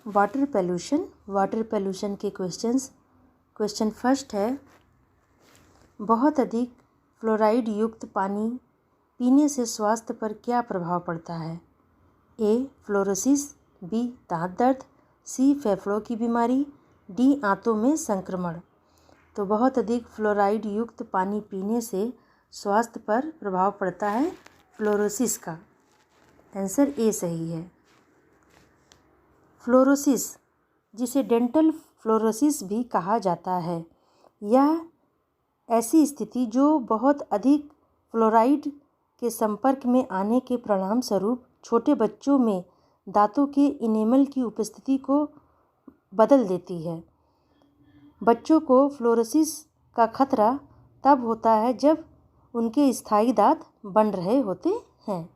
Water pollution के question first है, बहुत अधिक फ्लोराइड युक्त पानी पीने से स्वास्थ्य पर क्या प्रभाव पड़ता है? ए. Fluorosis, B. दांत दर्द, सी. फेफड़ों की बीमारी, डी. आंतों में संक्रमण। तो बहुत अधिक फ्लोराइड युक्त पानी पीने से स्वास्थ्य पर प्रभाव पड़ता है फ्लोरोसिस का। आंसर ए सही है। फ्लोरोसिस, जिसे डेंटल फ्लोरोसिस भी कहा जाता है, यह ऐसी स्थिति जो बहुत अधिक फ्लोराइड के संपर्क में आने के परिणाम स्वरूप छोटे बच्चों में दांतों के इनेमल की उपस्थिति को बदल देती है। बच्चों को फ्लोरोसिस का खतरा तब होता है जब उनके स्थायी दांत बन रहे होते हैं।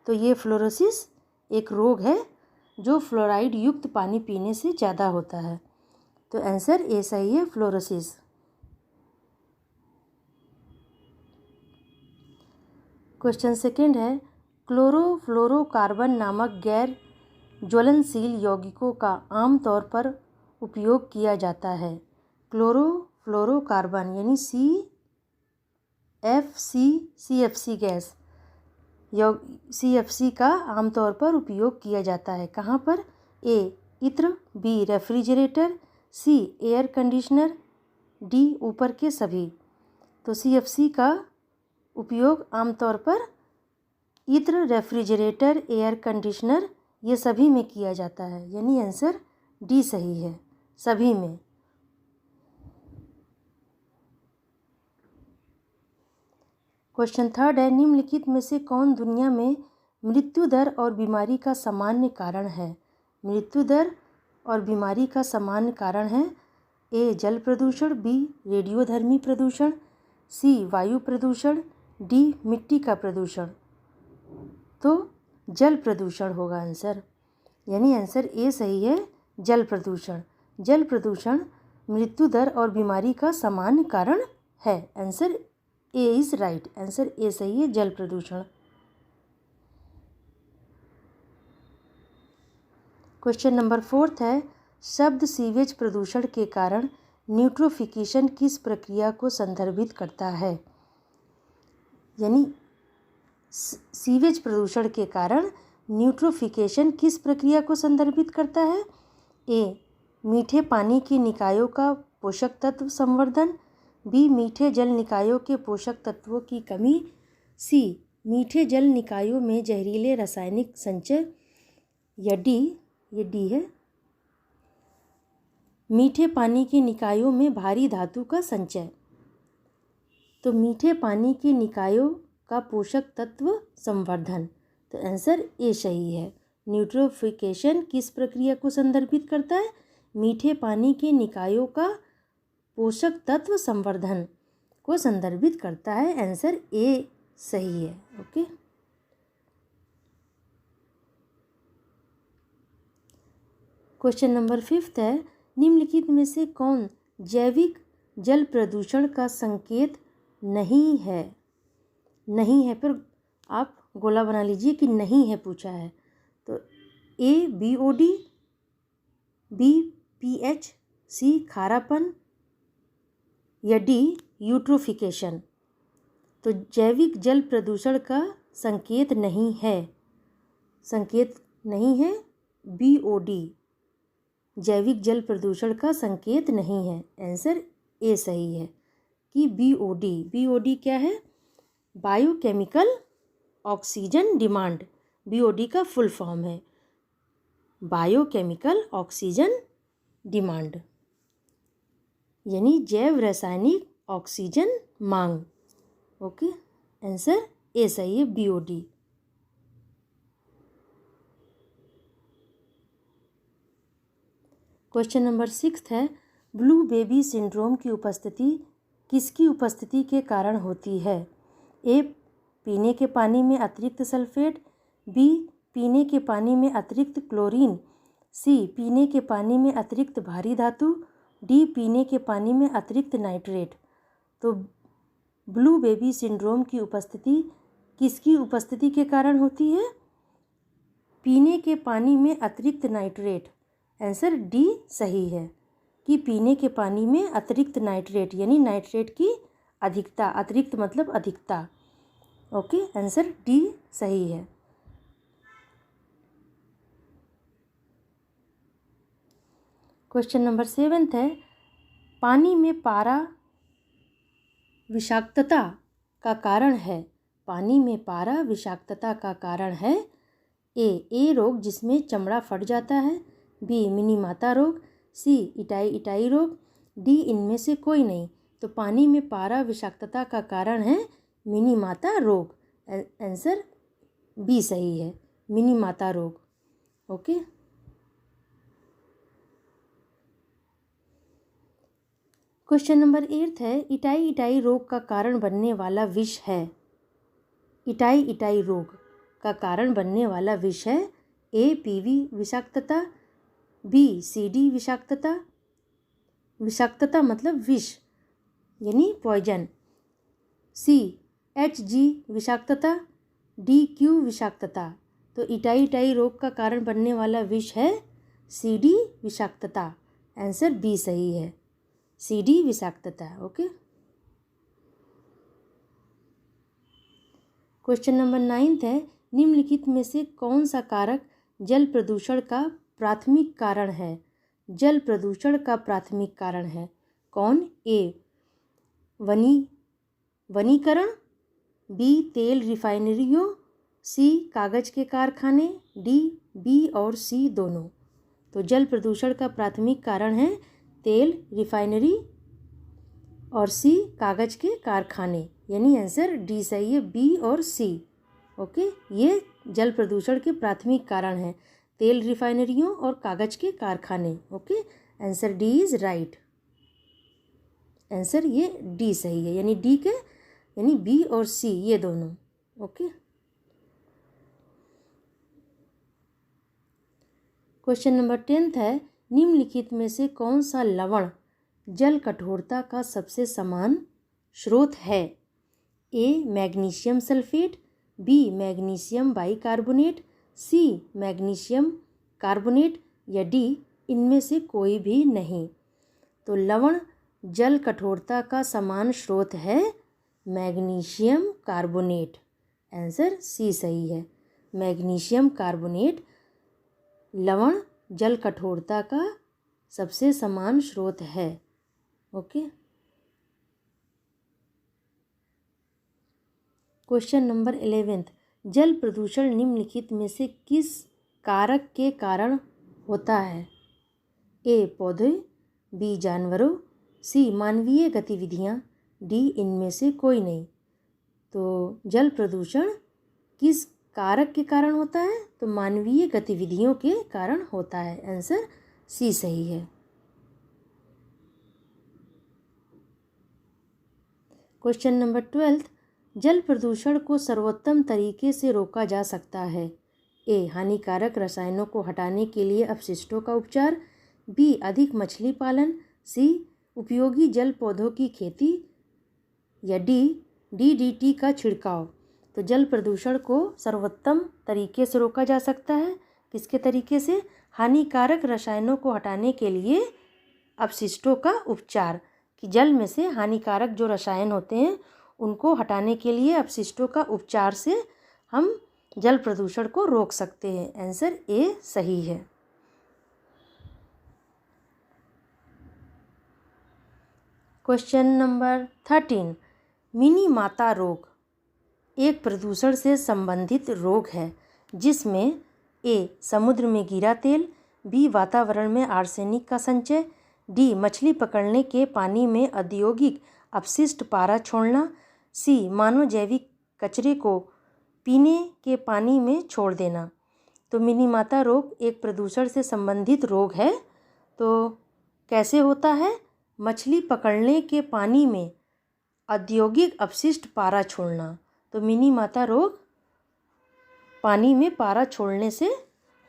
तो ये फ्लोरोसिस एक रोग है जो फ्लोराइड युक्त पानी पीने से ज़्यादा होता है। तो आंसर ए सही है, फ्लोरोसिस। क्वेश्चन सेकंड है, क्लोरोफ्लोरोकार्बन नामक गैर ज्वलनशील यौगिकों का आमतौर पर उपयोग किया जाता है। क्लोरोफ्लोरोकार्बन यानी CFC गैस CFC का आमतौर पर उपयोग किया जाता है। कहाँ पर? ए. इत्र, B. Refrigerator, C. Air conditioner, D. ऊपर के सभी। तो CFC का उपयोग आमतौर पर इत्र, रेफ्रिजरेटर, एयर कंडीशनर ये सभी में किया जाता है, यानी आंसर डी सही है, सभी में। क्वेश्चन थर्ड है, निम्नलिखित में से कौन दुनिया में मृत्यु दर और बीमारी का सामान्य कारण है? मृत्यु दर और बीमारी का सामान्य कारण है ए. जल प्रदूषण, बी. रेडियोधर्मी प्रदूषण, सी. वायु प्रदूषण, डी. मिट्टी का प्रदूषण। तो जल प्रदूषण होगा आंसर, यानी आंसर ए सही है, जल प्रदूषण। जल प्रदूषण मृत्यु दर और बीमारी का सामान्य कारण है। Answer A is right, answer A सही है, जल प्रदूषण। क्वेश्चन नंबर फोर्थ है, शब्द सीवेज प्रदूषण के कारण न्यूट्रोफिकेशन किस प्रक्रिया को संदर्भित करता है? यानी सीवेज प्रदूषण के कारण न्यूट्रोफिकेशन किस प्रक्रिया को संदर्भित करता है? ए. मीठे पानी के निकायों का पोषक तत्व संवर्धन, बी. मीठे जल निकायों के पोषक तत्वों की कमी, सी. मीठे जल निकायों में जहरीले रासायनिक संचय, या डी, ये डी है, मीठे पानी के निकायों में भारी धातु का संचय। तो मीठे पानी के निकायों का पोषक तत्व संवर्धन। तो आंसर ए सही है। न्यूट्रोफिकेशन किस प्रक्रिया को संदर्भित करता है? मीठे पानी के निकायों का पोषक तत्व संवर्धन को संदर्भित करता है। आंसर ए सही है। ओके। क्वेश्चन नंबर फिफ्थ है, निम्नलिखित में से कौन जैविक जल प्रदूषण का संकेत नहीं है? नहीं है पर आप गोला बना लीजिए कि नहीं है पूछा है। तो A. BOD, B. pH, C. खारापन, या डी. यूट्रोफिकेशन। तो जैविक जल प्रदूषण का संकेत नहीं है, संकेत नहीं है BOD, जैविक जल प्रदूषण का संकेत नहीं है। आंसर ए सही है कि BOD। BOD क्या है? Biochemical oxygen demand. BOD का फुल फॉर्म है बायोकेमिकल ऑक्सीजन डिमांड, यानी जैव रासायनिक ऑक्सीजन मांग। ओके, आंसर ए सही है, BOD। क्वेश्चन नंबर सिक्स्थ है, ब्लू बेबी सिंड्रोम की उपस्थिति किसकी उपस्थिति के कारण होती है? ए. पीने के पानी में अतिरिक्त सल्फेट, बी. पीने के पानी में अतिरिक्त क्लोरीन, सी. पीने के पानी में अतिरिक्त भारी धातु, डी. पीने के पानी में अतिरिक्त नाइट्रेट। तो ब्लू बेबी सिंड्रोम की उपस्थिति किसकी उपस्थिति के कारण होती है? पीने के पानी में अतिरिक्त नाइट्रेट, आंसर डी सही है कि पीने के पानी में अतिरिक्त नाइट्रेट यानी नाइट्रेट की अधिकता, अतिरिक्त मतलब अधिकता। ओके, आंसर डी सही है। क्वेश्चन नंबर 7 है, पानी में पारा विषाक्तता का कारण है। पानी में पारा विषाक्तता का कारण है ए रोग जिसमें चमड़ा फट जाता है, बी मिनीमाता रोग, सी इटाई रोग, डी इनमें से कोई नहीं। तो पानी में पारा विषाक्तता का कारण है मिनीमाता रोग। आंसर बी सही है, मिनीमाता रोग। ओके, क्वेश्चन नंबर 8 है, इटाई रोग का कारण बनने वाला विष है। इटाई रोग का कारण बनने वाला विष है ए पीवी विषाक्तता, बी सीडी विषाक्तता, विषाक्तता मतलब विष यानी पॉइजन, सी एचजी विषाक्तता, डी क्यू विषाक्तता। तो इटाई रोग का कारण बनने वाला विष है सीडी विषाक्तता। आंसर बी सही है, सीडी विषाक्तता। ओके, क्वेश्चन नंबर 9 है, निम्नलिखित में से कौन सा कारक जल प्रदूषण का प्राथमिक कारण है। जल प्रदूषण का प्राथमिक कारण है कौन? ए वनीकरण, बी तेल रिफाइनरियों, सी कागज के कारखाने, डी बी और सी दोनों। तो जल प्रदूषण का प्राथमिक कारण है तेल, रिफाइनरी और सी कागज के कारखाने, यानी आंसर डी सही है, बी और सी। ओके, ये जल प्रदूषण के प्राथमिक कारण है, तेल रिफाइनरियों और कागज के कारखाने। Okay, answer D is right. Answer ये डी सही है, यानी डी के यानी बी और सी ये दोनों। ओके, क्वेश्चन नंबर 10 है, निम्नलिखित में से कौन सा लवण जल कठोरता का सबसे समान स्रोत है। A magnesium sulphate, B magnesium bicarbonate, C magnesium carbonate या डी इनमें से कोई भी नहीं। तो लवण जल कठोरता का समान स्रोत है मैग्नीशियम कार्बोनेट। आंसर सी सही है, मैग्नीशियम कार्बोनेट लवण जल कठोरता का सबसे समान स्रोत है। ओके, क्वेश्चन नंबर 11, जल प्रदूषण निम्नलिखित में से किस कारक के कारण होता है। ए पौधे, बी जानवरों, सी मानवीय गतिविधियाँ, डी इनमें से कोई नहीं। तो जल प्रदूषण किस कारक के कारण होता है? तो मानवीय गतिविधियों के कारण होता है। आंसर सी सही है। क्वेश्चन नंबर 12, जल प्रदूषण को सर्वोत्तम तरीके से रोका जा सकता है। ए हानिकारक रसायनों को हटाने के लिए अपशिष्टों का उपचार, बी अधिक मछली पालन, सी उपयोगी जल पौधों की खेती या डी डीडीटी का छिड़काव। तो जल प्रदूषण को सर्वोत्तम तरीके से रोका जा सकता है। किसके तरीके से? हानिकारक रसायनों को हटाने के लिए अपशिष्टों का उपचार, कि जल में से हानिकारक जो रसायन होते हैं उनको हटाने के लिए अपशिष्टों का उपचार से हम जल प्रदूषण को रोक सकते हैं। आंसर ए सही है। क्वेश्चन नंबर 13, मिनीमाता रोग एक प्रदूषण से संबंधित रोग है जिसमें ए समुद्र में गिरा तेल, बी वातावरण में आर्सेनिक का संचय, डी मछली पकड़ने के पानी में औद्योगिक अपशिष्ट पारा छोड़ना, सी मानव जैविक कचरे को पीने के पानी में छोड़ देना। तो मिनीमाता रोग एक प्रदूषण से संबंधित रोग है। तो कैसे होता है? मछली पकड़ने के पानी में औद्योगिक अपशिष्ट पारा छोड़ना। तो मिनीमाता रोग पानी में पारा छोड़ने से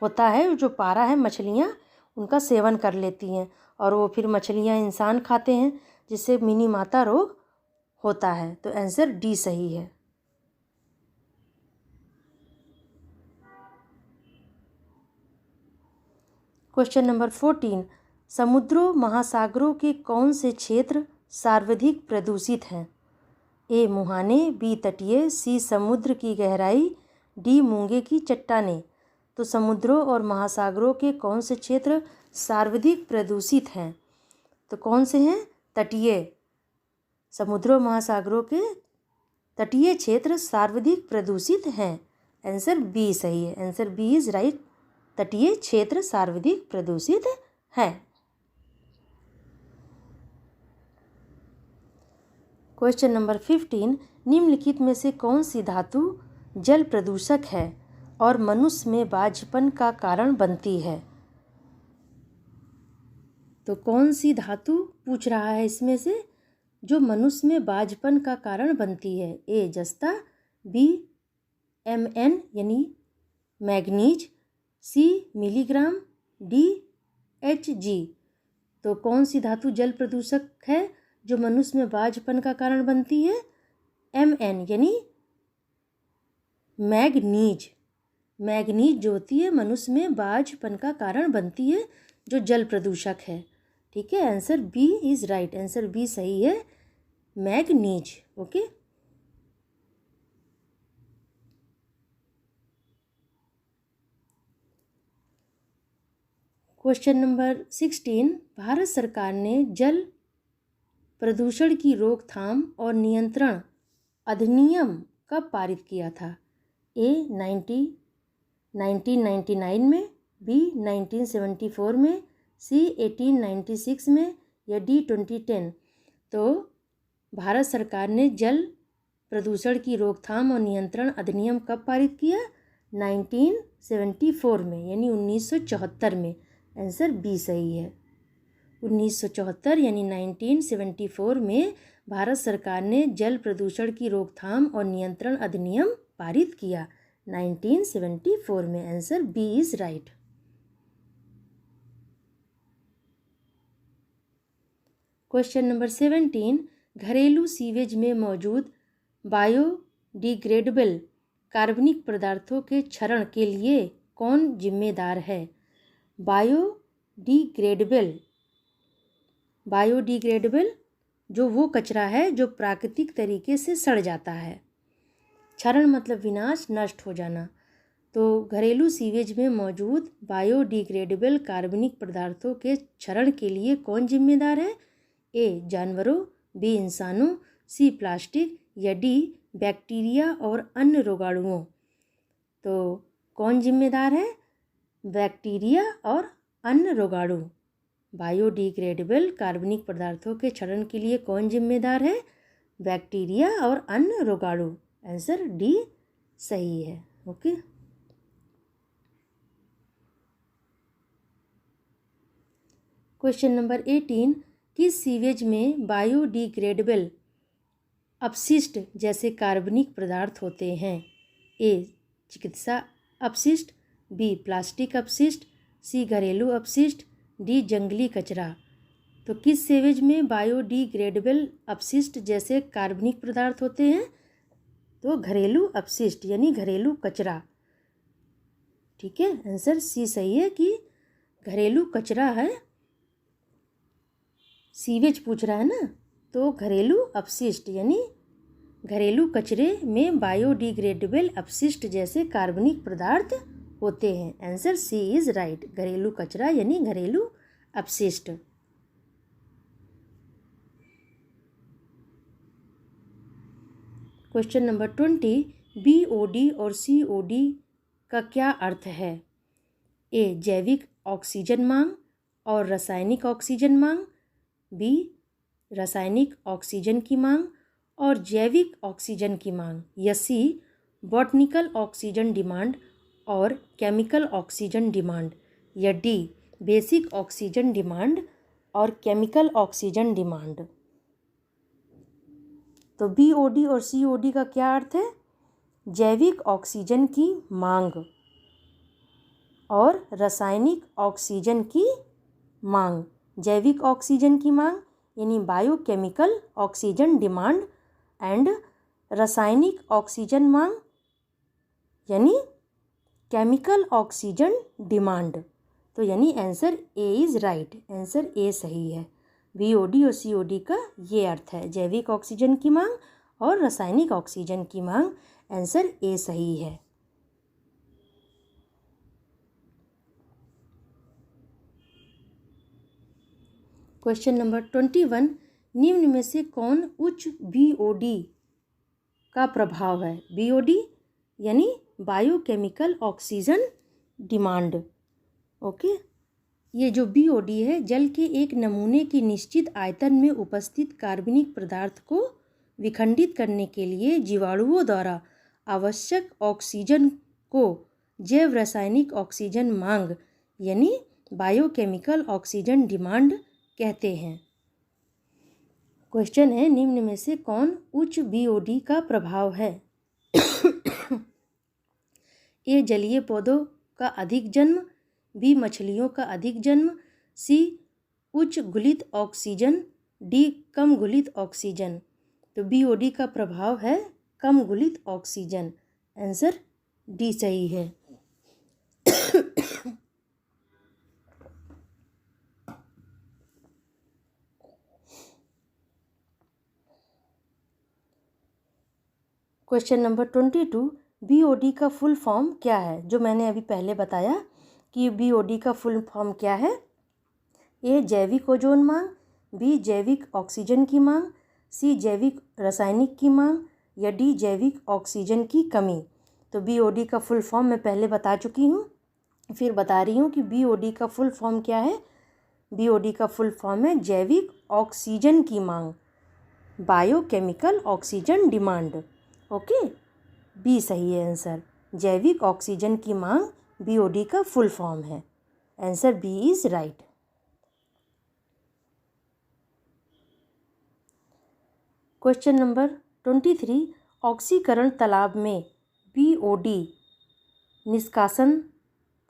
होता है। जो पारा है मछलियाँ उनका सेवन कर लेती हैं और वो फिर मछलियाँ इंसान खाते हैं, जिससे मिनीमाता रोग होता है। तो आंसर डी सही है। क्वेश्चन नंबर 14, समुद्रों महासागरों के कौन से क्षेत्र सर्वाधिक प्रदूषित हैं? ए मुहाने, बी तटीय, सी समुद्र की गहराई, डी मूंगे की चट्टानें। तो समुद्रों और महासागरों के कौन से क्षेत्र सर्वाधिक प्रदूषित हैं? तो कौन से हैं? तटीय। समुद्रों महासागरों के तटीय क्षेत्र सर्वाधिक प्रदूषित हैं। आंसर बी सही है। Answer B is right. तटीय क्षेत्र सर्वाधिक प्रदूषित है। क्वेश्चन नंबर 15, निम्नलिखित में से कौन सी धातु जल प्रदूषक है और मनुष्य में बाझपन का कारण बनती है? तो कौन सी धातु पूछ रहा है इसमें से जो मनुष्य में बाझपन का कारण बनती है? ए जस्ता, बी Mn यानी मैग्नीज, सी मिलीग्राम, डी Hg। तो कौन सी धातु जल प्रदूषक है जो मनुष्य में बाझपन का कारण बनती है? Mn यानी मैग्नीज। मैग्नीज जो होती है मनुष्य में बाझपन का कारण बनती है, जो जल प्रदूषक है। ठीक है, answer B is right. Answer B सही है, मैग्नीज। ओके। क्वेश्चन नंबर 16, भारत सरकार ने जल प्रदूषण की रोकथाम और नियंत्रण अधिनियम कब पारित किया था? ए 1999 में, बी 1974 में, सी 1896 में या डी 2010। तो भारत सरकार ने जल प्रदूषण की रोकथाम और नियंत्रण अधिनियम कब पारित किया? 1974 में यानी 1974 में। आंसर बी सही है। 1974 यानी 1974 में भारत सरकार ने जल प्रदूषण की रोकथाम और नियंत्रण अधिनियम पारित किया 1974 में। Answer B is right. Question number 17, घरेलू सीवेज में मौजूद बायोडिग्रेडेबल कार्बनिक पदार्थों के क्षरण के लिए कौन जिम्मेदार है? बायोडिग्रेडेबल जो वो कचरा है जो प्राकृतिक तरीके से सड़ जाता है। क्षरण मतलब विनाश, नष्ट हो जाना। तो घरेलू सीवेज में मौजूद बायोडिग्रेडेबल कार्बनिक पदार्थों के क्षरण के लिए कौन जिम्मेदार है? ए जानवरों, बी इंसानों, सी प्लास्टिक या डी बैक्टीरिया और अन्य रोगाणुओं। तो कौन जिम्मेदार है? बैक्टीरिया और अन्य रोगाणु। बायोडिग्रेडेबल कार्बनिक पदार्थों के क्षरण के लिए कौन जिम्मेदार है? बैक्टीरिया और अन्य रोगाणु। आंसर डी सही है। ओके। क्वेश्चन नंबर 18, किस सीवेज में बायोडिग्रेडेबल अपशिष्ट जैसे कार्बनिक पदार्थ होते हैं? ए चिकित्सा अपशिष्ट, बी प्लास्टिक अपशिष्ट, सी घरेलू अपशिष्ट, डी जंगली कचरा। तो किस सीवेज में बायोडिग्रेडेबल अपशिष्ट जैसे कार्बनिक पदार्थ होते हैं? तो घरेलू अपशिष्ट यानी घरेलू कचरा। ठीक है, आंसर सी सही है कि घरेलू कचरा है। सीवेज पूछ रहा है ना, तो घरेलू अपशिष्ट यानी घरेलू कचरे में बायोडिग्रेडेबल अपशिष्ट जैसे कार्बनिक पदार्थ होते हैं। Answer C is right. घरेलू कचरा यानी घरेलू अपशिष्ट। क्वेश्चन नंबर 20, BOD और COD का क्या अर्थ है? ए जैविक ऑक्सीजन मांग और रासायनिक ऑक्सीजन मांग, बी रासायनिक ऑक्सीजन की मांग और जैविक ऑक्सीजन की मांग, या सी बॉटनिकल ऑक्सीजन डिमांड और केमिकल ऑक्सीजन डिमांड, या डी बेसिक ऑक्सीजन डिमांड और केमिकल ऑक्सीजन डिमांड। तो BOD और COD का क्या अर्थ है? जैविक ऑक्सीजन की मांग और रासायनिक ऑक्सीजन की मांग। जैविक ऑक्सीजन की मांग यानी बायोकेमिकल ऑक्सीजन डिमांड एंड रासायनिक ऑक्सीजन मांग यानी केमिकल ऑक्सीजन डिमांड। तो यानी answer A is right, answer A सही है। बीओडी और सीओडी का ये अर्थ है, जैविक ऑक्सीजन की मांग और रासायनिक ऑक्सीजन की मांग। आंसर ए सही है। क्वेश्चन नंबर 21, निम्न में से कौन उच्च बीओडी का प्रभाव है? बीओडी यानी बायोकेमिकल ऑक्सीजन डिमांड। ओके, ये जो बीओडी है जल के एक नमूने की निश्चित आयतन में उपस्थित कार्बनिक पदार्थ को विखंडित करने के लिए जीवाणुओं द्वारा आवश्यक ऑक्सीजन को जैव रासायनिक ऑक्सीजन मांग यानी बायोकेमिकल ऑक्सीजन डिमांड कहते हैं। क्वेश्चन है, निम्न में से कौन उच्च बीओडी का प्रभाव है? ए जलीय पौधों का अधिक जन्म, बी मछलियों का अधिक जन्म, सी उच्च घुलित ऑक्सीजन, डी कम घुलित ऑक्सीजन। तो बीओडी का प्रभाव है कम घुलित ऑक्सीजन। आंसर डी सही है। क्वेश्चन नंबर 22, बीओडी का फुल फॉर्म क्या है? जो मैंने अभी पहले बताया कि बीओडी का फुल फॉर्म क्या है। ए जैविक ओजोन मांग, बी जैविक ऑक्सीजन की मांग, सी जैविक रासायनिक की मांग या डी जैविक ऑक्सीजन की कमी। तो बीओडी का फुल फॉर्म मैं पहले बता चुकी हूँ, फिर बता रही हूँ कि बीओडी का फुल फॉर्म क्या है। बीओडी का फुल फॉर्म है जैविक ऑक्सीजन की मांग, biochemical oxygen demand. Okay, B सही है आंसर। जैविक ऑक्सीजन की मांग बीओडी का फुल फॉर्म है। Answer B is right. Question number 23, ऑक्सीकरण तालाब में बीओडी निष्कासन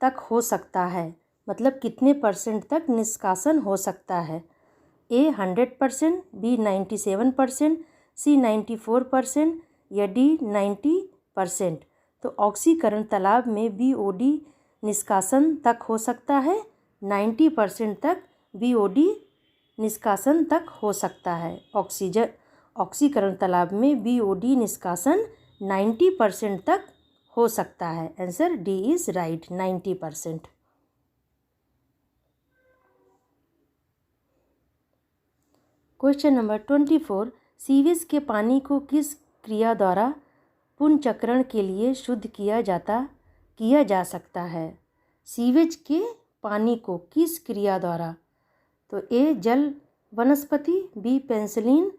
तक हो सकता है, मतलब कितने परसेंट तक निष्कासन हो सकता है? ए 100%, बी 97%, सी 94% या डी 90%। तो ऑक्सीकरण तालाब में बीओडी निष्कासन तक हो सकता है, 90% तक बीओडी निष्कासन तक हो सकता है। ऑक्सीकरण तालाब में बीओडी निष्कासन 90% तक हो सकता है। Answer D is right, 90%। Question number 24, sewage के पानी को किस क्रिया द्वारा पुनर्चक्रण के लिए शुद्ध किया जा सकता है? सीवेज के पानी को किस क्रिया द्वारा? तो ए जल वनस्पति, बी पेंसिलिन,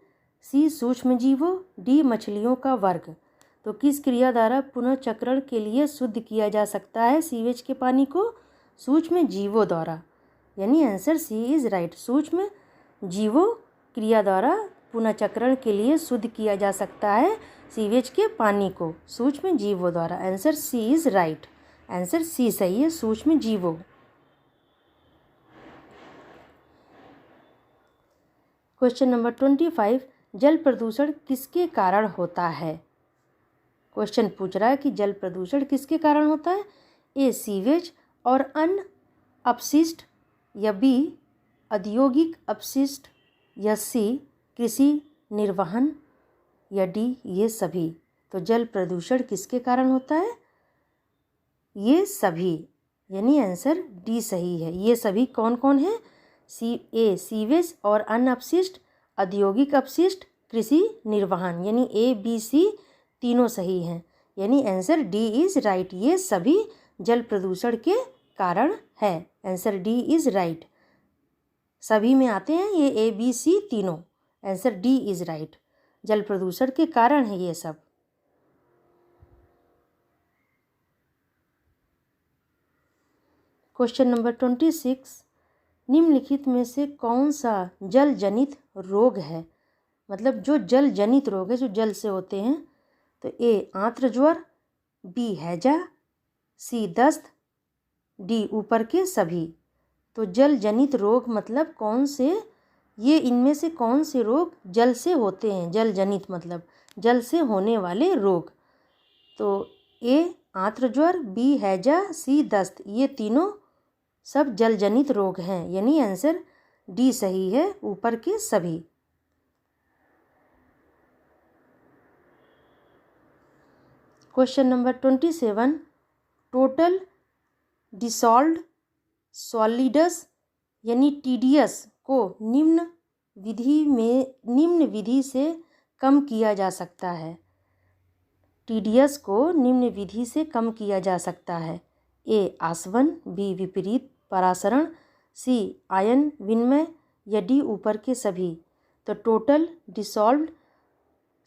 सी सूक्ष्मजीवों, डी मछलियों का वर्ग। तो किस क्रिया द्वारा पुनर्चक्रण के लिए शुद्ध किया जा सकता है सीवेज के पानी को? सूक्ष्म जीवों द्वारा, यानी आंसर सी इज़ राइट। सूक्ष्म जीवों क्रिया द्वारा पुनर्चक्रण के लिए शुद्ध किया जा सकता है सीवेज के पानी को, सूक्ष्म जीवों द्वारा। Answer C is right, answer C सही है, सूक्ष्म जीवों। क्वेश्चन नंबर 25, जल प्रदूषण किसके कारण होता है? क्वेश्चन पूछ रहा है कि जल प्रदूषण किसके कारण होता है? ए सीवेज और अन्य अपशिष्ट, या बी औद्योगिक अपशिष्ट, या सी कृषि निर्वहन, या डी ये सभी। तो जल प्रदूषण किसके कारण होता है? ये सभी, यानी आंसर डी सही है। ये सभी कौन कौन है? ए सीवेज और अन्य अपशिष्ट, औद्योगिक अपशिष्ट, कृषि निर्वहन, यानी ए बी सी तीनों सही हैं, यानी आंसर डी इज़ राइट। ये सभी जल प्रदूषण के कारण है। आंसर डी इज़ राइट, सभी में आते हैं ये ए बी सी तीनों। आंसर डी इज़ राइट, जल प्रदूषण के कारण है ये सब। क्वेश्चन नंबर 26, निम्नलिखित में से कौन सा जल जनित रोग है? मतलब जो जल जनित रोग है, जो जल से होते हैं। तो ए आंत्र ज्वर, बी हैजा, सी दस्त, डी ऊपर के सभी। तो जल जनित रोग मतलब कौन से, ये इनमें से कौन से रोग जल से होते हैं? जल जनित मतलब जल से होने वाले रोग। तो ए आंत्र ज्वर, बी हैजा, सी दस्त, ये तीनों सब जल जनित रोग हैं, यानी आंसर डी सही है, ऊपर के सभी। Question number 27, total dissolved solids यानी TDS को निम्न विधि से कम किया जा सकता है। TDS को निम्न विधि से कम किया जा सकता है। ए आसवन, बी विपरीत परासरण, सी आयन विनिमय या डी ऊपर के सभी। तो टोटल डिसॉल्व्ड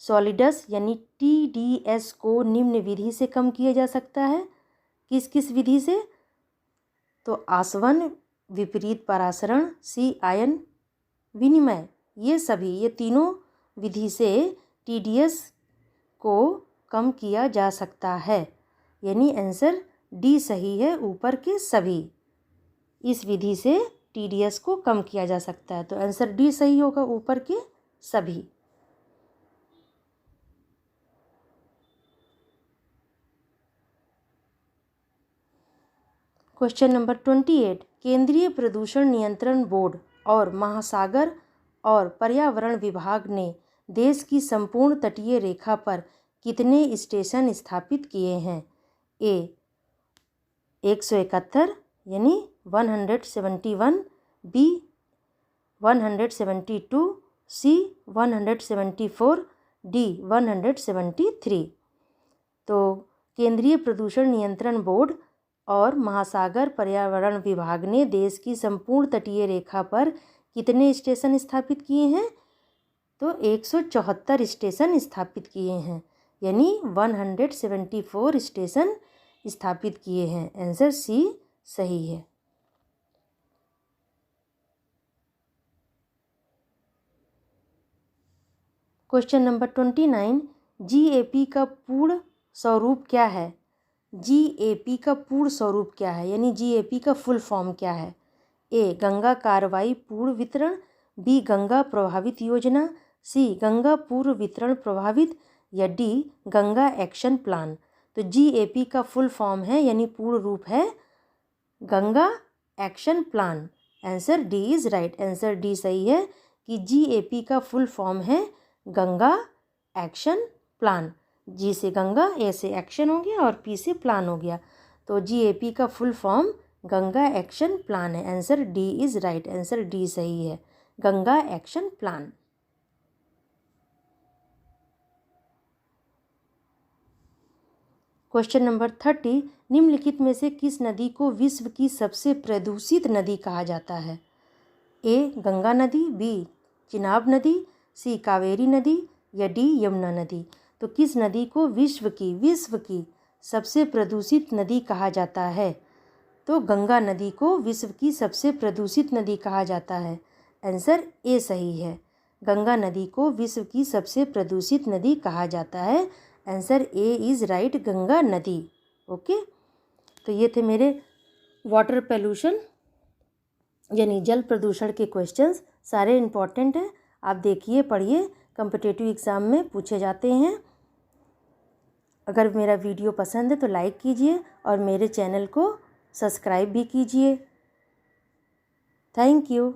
सॉलिड्स यानी TDS को निम्न विधि से कम किया जा सकता है। किस किस विधि से? तो आसवन, विपरीत परासरण, सी आयन विनिमय, ये तीनों विधि से TDS को कम किया जा सकता है, यानी आंसर डी सही है, ऊपर के सभी। इस विधि से TDS को कम किया जा सकता है, तो आंसर डी सही होगा, ऊपर के सभी। क्वेश्चन नंबर 28, केंद्रीय प्रदूषण नियंत्रण बोर्ड और महासागर और पर्यावरण विभाग ने देश की संपूर्ण तटीय रेखा पर कितने स्टेशन स्थापित किए हैं? ए 171 यानी 171, बी 172, सी 174, डी 173। तो केंद्रीय प्रदूषण नियंत्रण बोर्ड और महासागर पर्यावरण विभाग ने देश की संपूर्ण तटीय रेखा पर कितने स्टेशन स्थापित किए हैं? तो 174 स्टेशन स्थापित किए हैं, यानी 174 स्टेशन स्थापित किए हैं। आंसर सी सही है। क्वेश्चन नंबर 29, GAP का पूर्ण स्वरूप क्या है? GAP का पूर्ण स्वरूप क्या है, यानी GAP का फुल फॉर्म क्या है? ए गंगा कार्रवाई पूर्ण वितरण, बी गंगा प्रभावित योजना, सी गंगा पूर्व वितरण प्रभावित या डी गंगा एक्शन प्लान। तो GAP का फुल फॉर्म है, यानी पूर्ण रूप है Ganga action plan. Answer D is right, answer D सही है कि GAP का फुल फॉर्म है गंगा एक्शन प्लान। जी से गंगा, ए से एक्शन हो गया और पी से प्लान हो गया, तो GAP का full form Ganga action plan है। Answer D is right, answer D सही है, Ganga action plan. Question number 30, निम्नलिखित में से किस नदी को विश्व की सबसे प्रदूषित नदी कहा जाता है? ए गंगा नदी, बी चिनाब नदी, सी कावेरी नदी या डी यमुना नदी। तो किस नदी को विश्व की सबसे प्रदूषित नदी कहा जाता है? तो गंगा नदी को विश्व की सबसे प्रदूषित नदी कहा जाता है। आंसर ए सही है, गंगा नदी को विश्व की सबसे प्रदूषित नदी कहा जाता है। Answer A is right, Ganga नदी। ओके, तो ये थे मेरे वाटर पोल्यूशन यानी जल प्रदूषण के क्वेश्चंस, सारे इम्पॉर्टेंट हैं। आप देखिए, पढ़िए, कॉम्पिटिटिव एग्ज़ाम में पूछे जाते हैं। अगर मेरा वीडियो पसंद है तो लाइक कीजिए और मेरे चैनल को सब्सक्राइब भी कीजिए। Thank you.